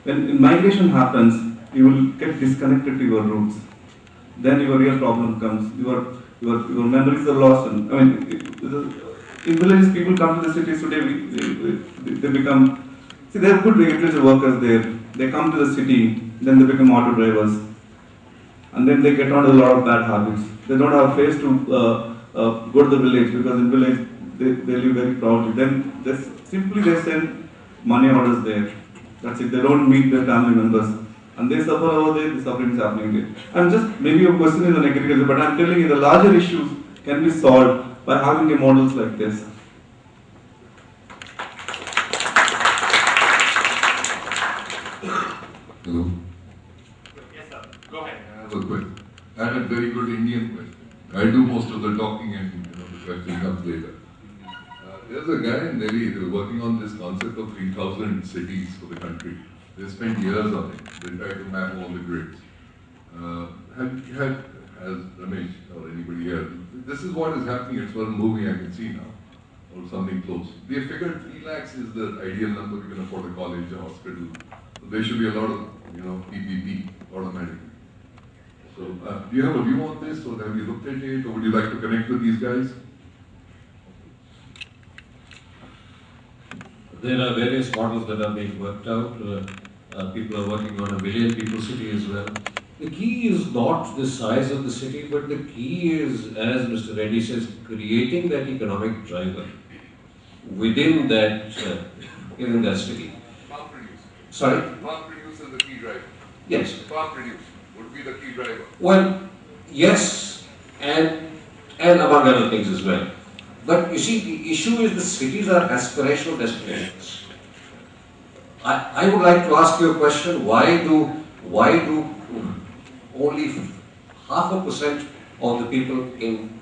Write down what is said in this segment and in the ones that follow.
When migration happens, you will get disconnected to your roots. Then your real problem comes. Your memories are lost. And, I mean, in villages, people come to the cities today. They become. See, they are good agriculture workers there. They come to the city, then they become auto drivers, and then they get on to a lot of bad habits. They don't have a face to go to the village because in village they live very proudly. Then simply they send money orders there. That's it. They don't meet their family members. And they suffer over there, the suffering is happening there. And just maybe your question is on agriculture, but I'm telling you the larger issues can be solved by having a models like this. Hello? Yes, sir. Go ahead. I have a question. I have a very good Indian question. I do most of the talking and the question comes later. There's a guy in Delhi, they were working on this concept of 3,000 cities for the country. They spent years on it. They tried to map all the grids. As Ramesh or anybody here, this is what is happening. It's one movie I can see now, or something close. They figured 3 lakhs is the ideal number you can afford a college, a hospital. So there should be a lot of, PPP automatically. So do you have a view on this, or have you looked at it, or would you like to connect with these guys? There are various models that are being worked out. People are working on a billion people city as well. The key is not the size of the city, but the key is, as Mr. Reddy says, creating that economic driver within that city. Farm produce. Sorry? Farm produce is the key driver. Yes. Farm produce would be the key driver. Well, yes, and among other things as well. But you see, the issue is the cities are aspirational destinations. I would like to ask you a question: Why do only 0.5% of the people in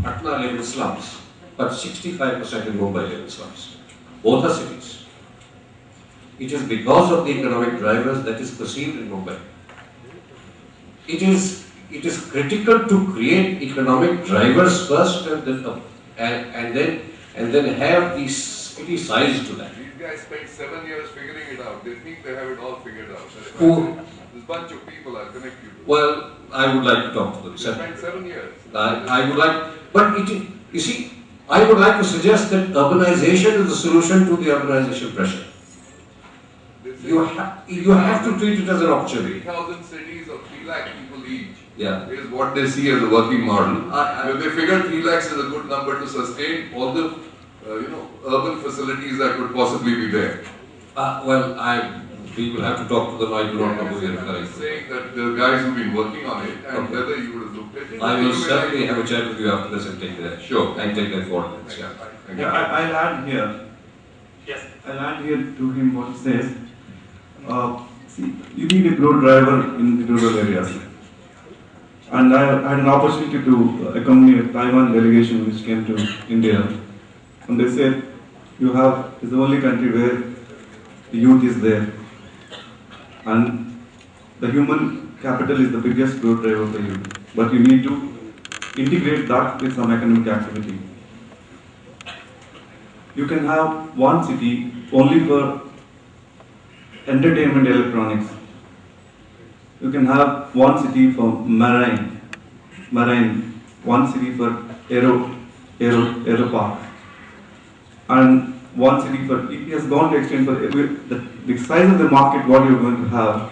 Patna live in slums, but 65% in Mumbai live in slums? Both are cities. It is because of the economic drivers that is perceived in Mumbai. It is critical to create economic drivers first, and then have the city size to that. These guys spent 7 years figuring it out. They think they have it all figured out. Who? This bunch of people are connected to. Well, I would like to talk to them. They spent 7 years. I would like, but you see, I would like to suggest that urbanization is the solution to the urbanization pressure. You have to treat it as an opportunity. 3,000 cities of 3 lakh people each. Yeah. Is what they see as a working model. I- They figure 3 lakhs is a good number to sustain all the urban facilities that could possibly be there. We will have to talk to them. I do not know who you are I'm referring just to. saying that the guys who've been working on it and Okay. whether you would have looked at it. I will certainly have a chat with you after this and take that. Sure, and take that forward. Yeah. Thank Yeah, you. I'll add here. Yes. I'll add here to him what he says. See, you need a growth driver in the rural areas. And I had an opportunity to accompany a Taiwan delegation which came to India. And they said, it's the only country where the youth is there. And the human capital is the biggest growth driver for you. But you need to integrate that with some economic activity. You can have one city only for entertainment electronics. You can have one city for marine, one city for aero park, and one city for, it has gone to extent for the size of the market what you're going to have.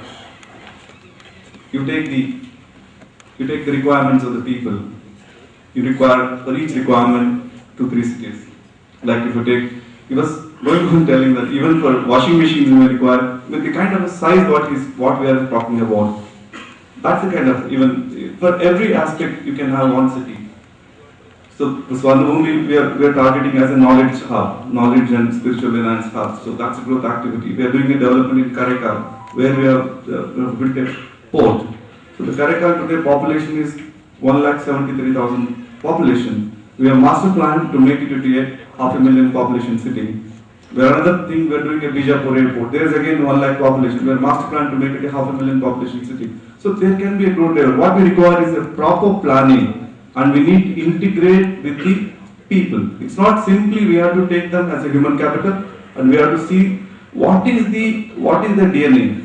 You take the requirements of the people. You require for each requirement 2-3 cities. Like if you take, he was going on telling that even for washing machines you may require, with the kind of a size what we are talking about. That's the kind of, even for every aspect you can have one city. So Swarnabhumi we are targeting as a knowledge hub, knowledge and spiritual enhanced hub. So that's a growth activity. We are doing a development in Karaikal where we have built a port. So the Karaikal today population is 1,73,000 population. We have master plan to make it to a 500,000 population city. Where another thing we are doing a Bijapur airport. There is again 1 lakh population. We have master plan to make it a 500,000 population city. So there can be a growth level. What we require is a proper planning, and we need to integrate with the people. It's not simply we have to take them as a human capital, and we have to see what is the DNA.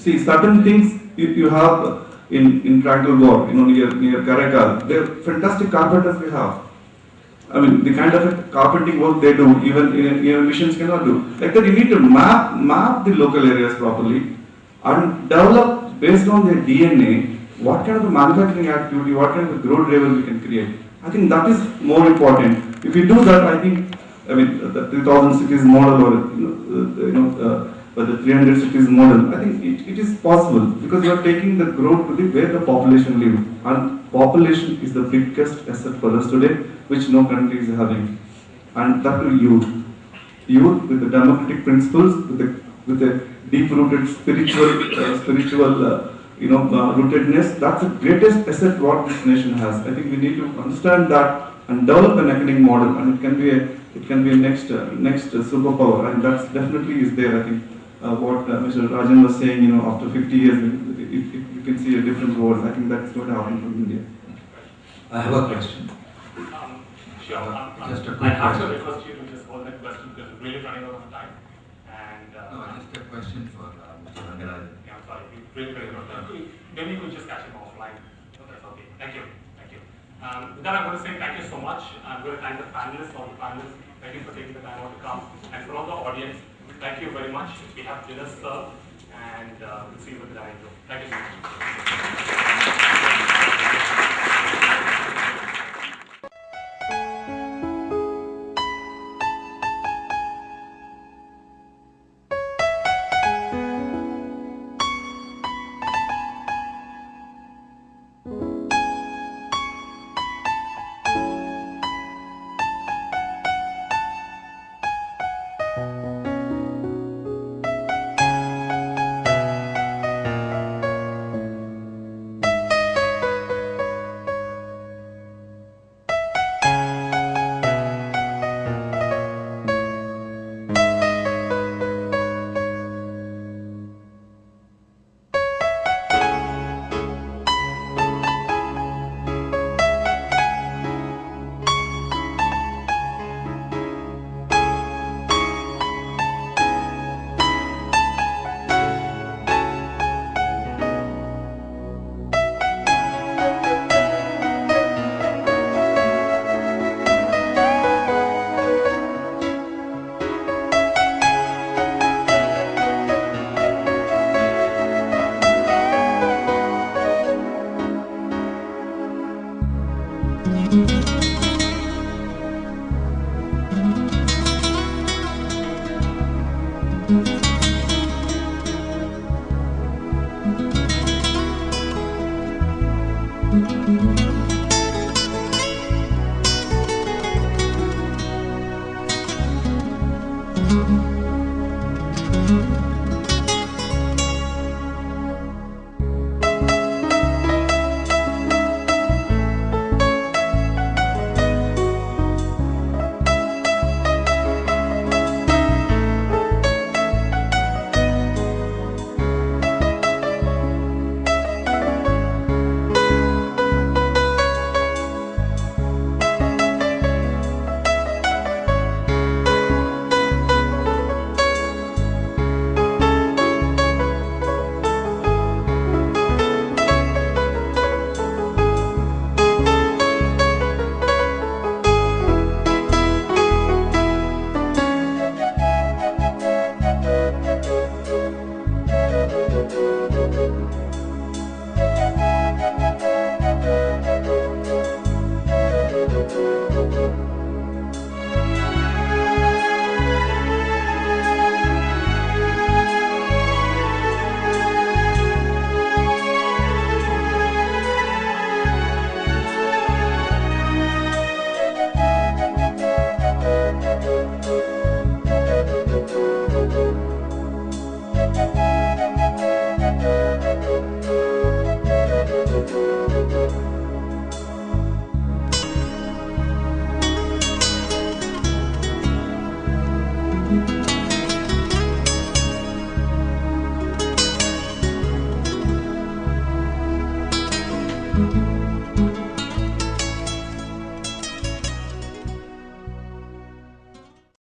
See, certain things you have in Tracklebore, near Karaikal, they're fantastic carpenters we have. I mean, the kind of carpenting work they do, even missions cannot do. Like that, you need to map the local areas properly and develop based on their DNA what kind of a manufacturing activity, what kind of a growth driver we can create. I think that is more important. If you do that, I mean, the 2000 cities model or the 300 cities model, I think it is possible because you are taking the growth to where the population live, and population is the biggest asset for us today, which no country is having, and that to youth with the democratic principles, with the deep-rooted spiritual rootedness. That's the greatest asset what this nation has. I think we need to understand that and develop an economic model, and it can be a next superpower, and that's definitely is there. I think what Mr. Rajan was saying, after 50 years, you can see a different world. I think that's going to happen from India. I have a question. Sure. Just a I quick have to question. request you to just hold that question because we're really running out of time. And No, just a question for Mr. Rangarajan. yeah, I'm sorry, we're really running out of time. Maybe you could just catch him offline. That's okay. Thank you. Thank you. With that, I'm going to say thank you so much. I'm going to thank the panelists, all the panelists. Thank you for taking the time out to come. And for all the audience, thank you very much. We have dinner served, and we'll see you with the dining room. Thank you so much.